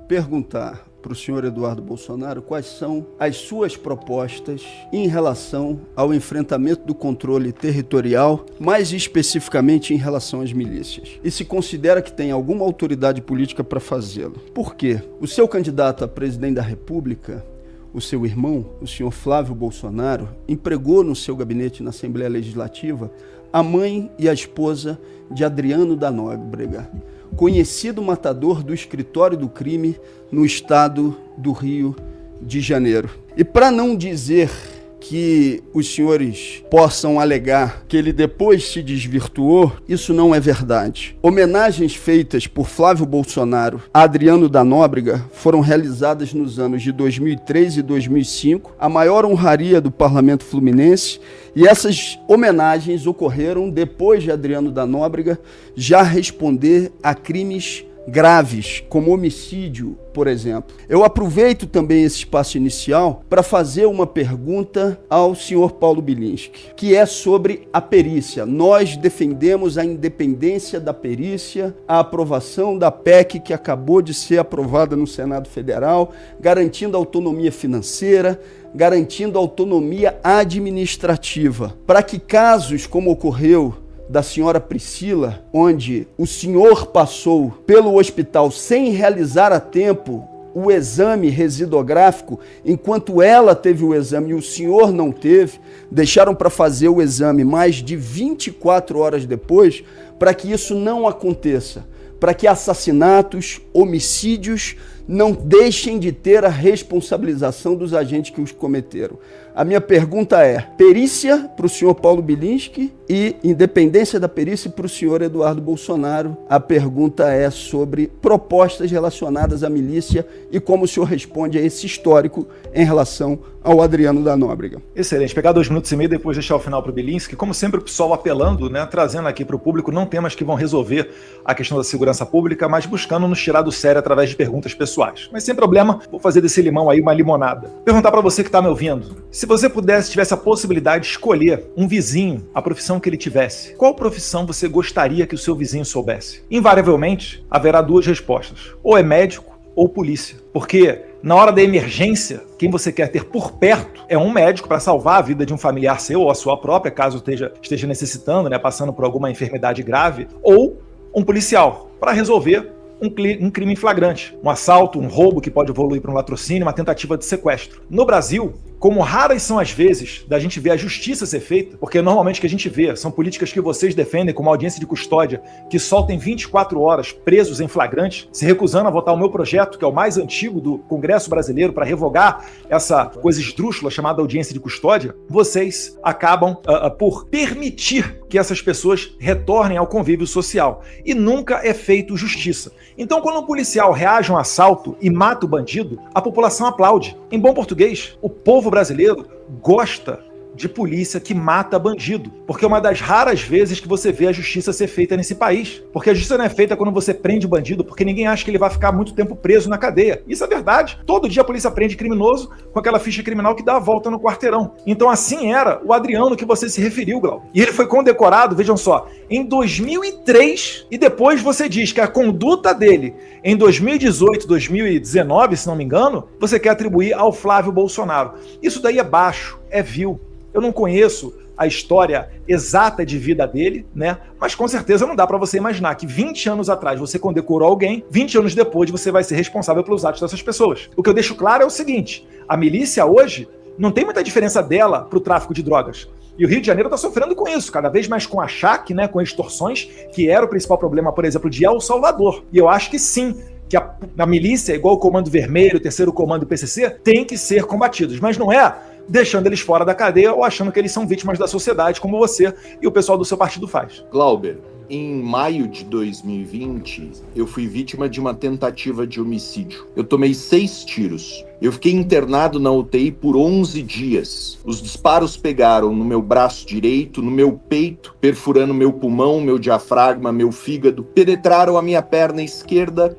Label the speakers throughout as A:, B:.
A: perguntar para o senhor Eduardo Bolsonaro quais são as suas propostas em relação ao enfrentamento do controle territorial, mais especificamente em relação às milícias. E se considera que tem alguma autoridade política para fazê-lo. Por quê? O seu candidato a presidente da República, o seu irmão, o senhor Flávio Bolsonaro, empregou no seu gabinete na Assembleia Legislativa a mãe e a esposa de Adriano da Nóbrega, conhecido matador do escritório do crime no estado do Rio de Janeiro. E para não dizer que os senhores possam alegar que ele depois se desvirtuou, isso não é verdade. Homenagens feitas por Flávio Bolsonaro a Adriano da Nóbrega foram realizadas nos anos de 2003 e 2005, a maior honraria do Parlamento Fluminense, e essas homenagens ocorreram depois de Adriano da Nóbrega já responder a crimes graves, como homicídio, por exemplo. Eu aproveito também esse espaço inicial para fazer uma pergunta ao senhor Paulo Bilinski, que é sobre a perícia. Nós defendemos a independência da perícia, a aprovação da PEC que acabou de ser aprovada no Senado Federal, garantindo autonomia financeira, garantindo autonomia administrativa, para que casos como ocorreu da senhora Priscila, onde o senhor passou pelo hospital sem realizar a tempo o exame residográfico, enquanto ela teve o exame e o senhor não teve, deixaram para fazer o exame mais de 24 horas depois, para que isso não aconteça, para que assassinatos, homicídios não deixem de ter a responsabilização dos agentes que os cometeram. A minha pergunta é: perícia para o senhor Paulo Bilinski e independência da perícia para o senhor Eduardo Bolsonaro. A pergunta é sobre propostas relacionadas à milícia e como o senhor responde a esse histórico em relação ao Adriano da Nóbrega.
B: Excelente. Pegar 2 minutos e meio e depois deixar o final para o Bilinski. Como sempre, o pessoal apelando, né, trazendo aqui para o público não temas que vão resolver a questão da segurança pública, mas buscando nos tirar do sério através de perguntas pessoais. Mas sem problema, vou fazer desse limão aí uma limonada. Perguntar para você que está me ouvindo: se você tivesse a possibilidade de escolher um vizinho, a profissão que ele tivesse, qual profissão você gostaria que o seu vizinho soubesse? Invariavelmente, haverá 2 respostas: ou é médico ou polícia. Porque na hora da emergência, quem você quer ter por perto é um médico para salvar a vida de um familiar seu ou a sua própria, caso esteja necessitando, né, passando por alguma enfermidade grave, ou um policial para resolver um crime em flagrante, um assalto, um roubo que pode evoluir para um latrocínio, uma tentativa de sequestro. No Brasil, como raras são as vezes da gente ver a justiça ser feita, porque normalmente o que a gente vê são políticas que vocês defendem, como a audiência de custódia, que soltam em 24 horas presos em flagrante, se recusando a votar o meu projeto, que é o mais antigo do Congresso brasileiro, para revogar essa coisa esdrúxula chamada audiência de custódia, vocês acabam por permitir que essas pessoas retornem ao convívio social. E nunca é feito justiça. Então, quando um policial reage a um assalto e mata o bandido, a população aplaude. Em bom português, o povo brasileiro gosta de polícia que mata bandido, porque é uma das raras vezes que você vê a justiça ser feita nesse país. Porque a justiça não é feita quando você prende o bandido, porque ninguém acha que ele vai ficar muito tempo preso na cadeia. Isso é verdade. Todo dia a polícia prende criminoso com aquela ficha criminal que dá a volta no quarteirão. Então assim era o Adriano que você se referiu, Glauber. E ele foi condecorado, vejam só, em 2003, e depois você diz que a conduta dele em 2018, 2019, se não me engano, você quer atribuir ao Flávio Bolsonaro. Isso daí é baixo, é vil. Eu não conheço a história exata de vida dele, né? Mas com certeza não dá para você imaginar que 20 anos atrás você condecorou alguém, 20 anos depois você vai ser responsável pelos atos dessas pessoas. O que eu deixo claro é o seguinte: a milícia hoje não tem muita diferença dela para o tráfico de drogas. E o Rio de Janeiro está sofrendo com isso, cada vez mais com achaque, né, com extorsões, que era o principal problema, por exemplo, de El Salvador. E eu acho que sim, que a milícia, igual o Comando Vermelho, o Terceiro Comando e o PCC, tem que ser combatidos. Mas não é deixando eles fora da cadeia ou achando que eles são vítimas da sociedade, como você e o pessoal do seu partido faz.
C: Glauber, em maio de 2020, eu fui vítima de uma tentativa de homicídio. Eu tomei 6 tiros. Eu fiquei internado na UTI por 11 dias. Os disparos pegaram no meu braço direito, no meu peito, perfurando meu pulmão, meu diafragma, meu fígado. Penetraram a minha perna esquerda,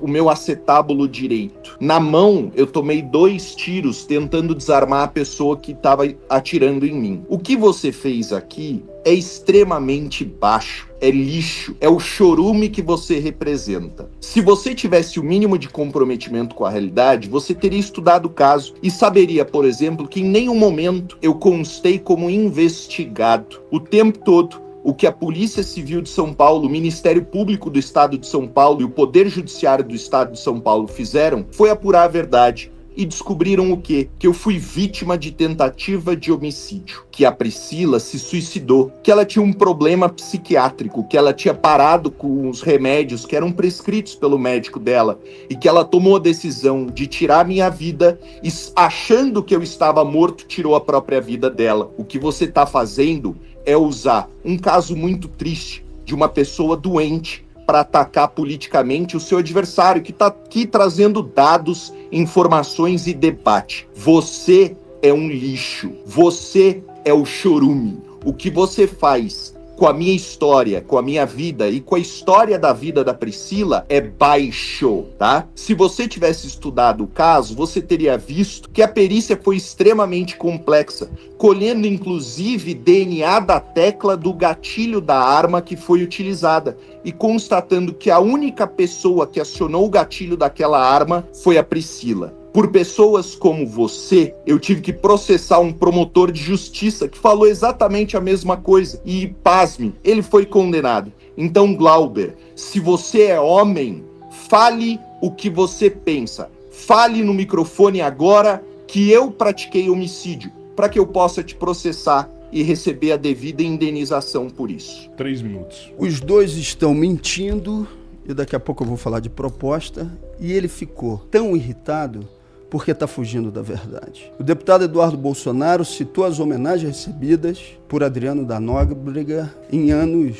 C: o meu acetábulo direito. Na mão, eu tomei 2 tiros tentando desarmar a pessoa que estava atirando em mim. O que você fez aqui é extremamente baixo. é lixo, é o chorume que você representa. Se você tivesse o mínimo de comprometimento com a realidade, você teria estudado o caso e saberia, por exemplo, que em nenhum momento eu constei como investigado. O tempo todo, o que a Polícia Civil de São Paulo, o Ministério Público do Estado de São Paulo e o Poder Judiciário do Estado de São Paulo fizeram foi apurar a verdade. E descobriram o quê? Que eu fui vítima de tentativa de homicídio. Que a Priscila se suicidou. Que ela tinha um problema psiquiátrico. Que ela tinha parado com os remédios que eram prescritos pelo médico dela. E que ela tomou a decisão de tirar a minha vida e, achando que eu estava morto, tirou a própria vida dela. O que você está fazendo é usar um caso muito triste de uma pessoa doente para atacar politicamente o seu adversário, que está aqui trazendo dados, informações e debate. Você é um lixo. Você é o chorume. O que você faz com a minha história, com a minha vida e com a história da vida da Priscila é baixo, tá? Se você tivesse estudado o caso, você teria visto que a perícia foi extremamente complexa, colhendo inclusive DNA da tecla do gatilho da arma que foi utilizada e constatando que a única pessoa que acionou o gatilho daquela arma foi a Priscila. Por pessoas como você, eu tive que processar um promotor de justiça que falou exatamente a mesma coisa. E, pasme, ele foi condenado. Então, Glauber, se você é homem, fale o que você pensa. Fale no microfone agora que eu pratiquei homicídio, para que eu possa te processar e receber a devida indenização por isso.
D: 3 minutos.
A: Os dois estão mentindo, e daqui a pouco eu vou falar de proposta, e ele ficou tão irritado porque está fugindo da verdade. O deputado Eduardo Bolsonaro citou as homenagens recebidas por Adriano da Nóbrega em anos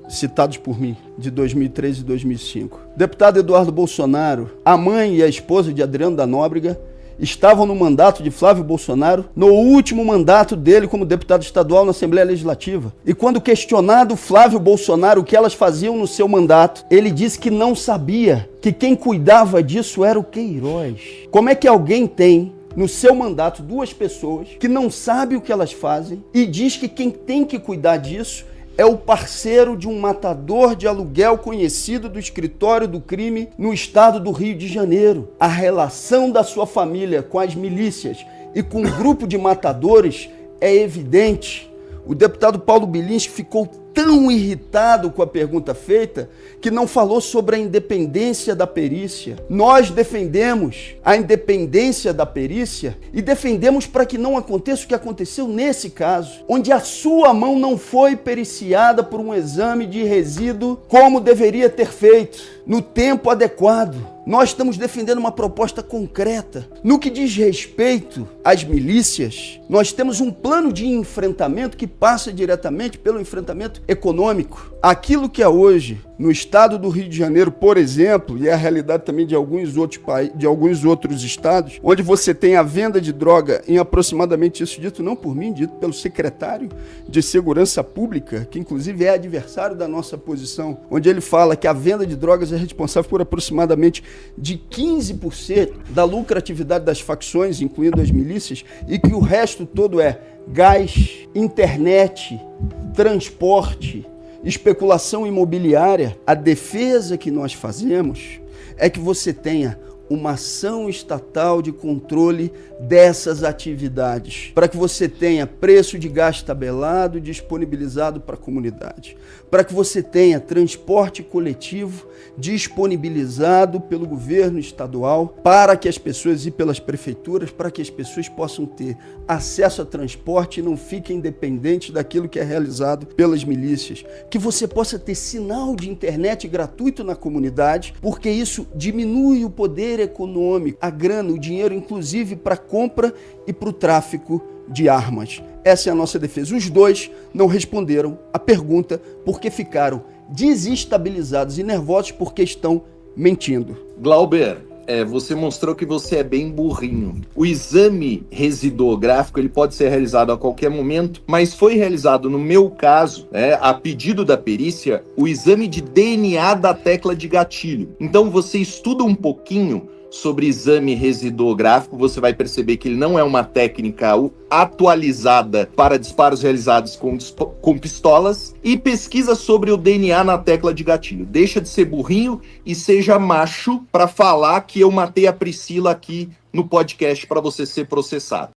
A: citados por mim, de 2003 e 2005. O deputado Eduardo Bolsonaro, a mãe e a esposa de Adriano da Nóbrega, estavam no mandato de Flávio Bolsonaro, no último mandato dele como deputado estadual na Assembleia Legislativa. E quando questionado Flávio Bolsonaro o que elas faziam no seu mandato, ele disse que não sabia, que quem cuidava disso era o Queiroz. Como é que alguém tem no seu mandato 2 pessoas que não sabe o que elas fazem e diz que quem tem que cuidar disso é o parceiro de um matador de aluguel conhecido do escritório do crime no estado do Rio de Janeiro? A relação da sua família com as milícias e com o grupo de matadores é evidente. O deputado Paulo Bilinski ficou tão irritado com a pergunta feita que não falou sobre a independência da perícia. Nós defendemos a independência da perícia e defendemos para que não aconteça o que aconteceu nesse caso, onde a sua mão não foi periciada por um exame de resíduo como deveria ter feito, no tempo adequado. Nós estamos defendendo uma proposta concreta. No que diz respeito às milícias, nós temos um plano de enfrentamento que passa diretamente pelo enfrentamento econômico. Aquilo que é hoje no estado do Rio de Janeiro, por exemplo, e é a realidade também de alguns outros estados, onde você tem a venda de droga em aproximadamente, isso dito não por mim, dito pelo secretário de Segurança Pública, que inclusive é adversário da nossa posição, onde ele fala que a venda de drogas é responsável por aproximadamente de 15% da lucratividade das facções, incluindo as milícias, e que o resto todo é gás, internet, transporte, especulação imobiliária. A defesa que nós fazemos é que você tenha uma ação estatal de controle dessas atividades, para que você tenha preço de gás tabelado disponibilizado para a comunidade, para que você tenha transporte coletivo disponibilizado pelo governo estadual, para que as pessoas e pelas prefeituras, para que as pessoas possam ter acesso a transporte e não fiquem dependentes daquilo que é realizado pelas milícias, que você possa ter sinal de internet gratuito na comunidade, porque isso diminui o poder econômico, a grana, o dinheiro, inclusive para compra e para o tráfico de armas. Essa é a nossa defesa. Os dois não responderam a pergunta porque ficaram desestabilizados e nervosos porque estão mentindo.
C: Glauber, você mostrou que você é bem burrinho. O exame residográfico ele pode ser realizado a qualquer momento, mas foi realizado, no meu caso, a pedido da perícia, o exame de DNA da tecla de gatilho. Então você estuda um pouquinho sobre exame residográfico, você vai perceber que ele não é uma técnica atualizada para disparos realizados com pistolas. E pesquisa sobre o DNA na tecla de gatilho. Deixa de ser burrinho e seja macho para falar que eu matei a Priscila aqui no podcast para você ser processado.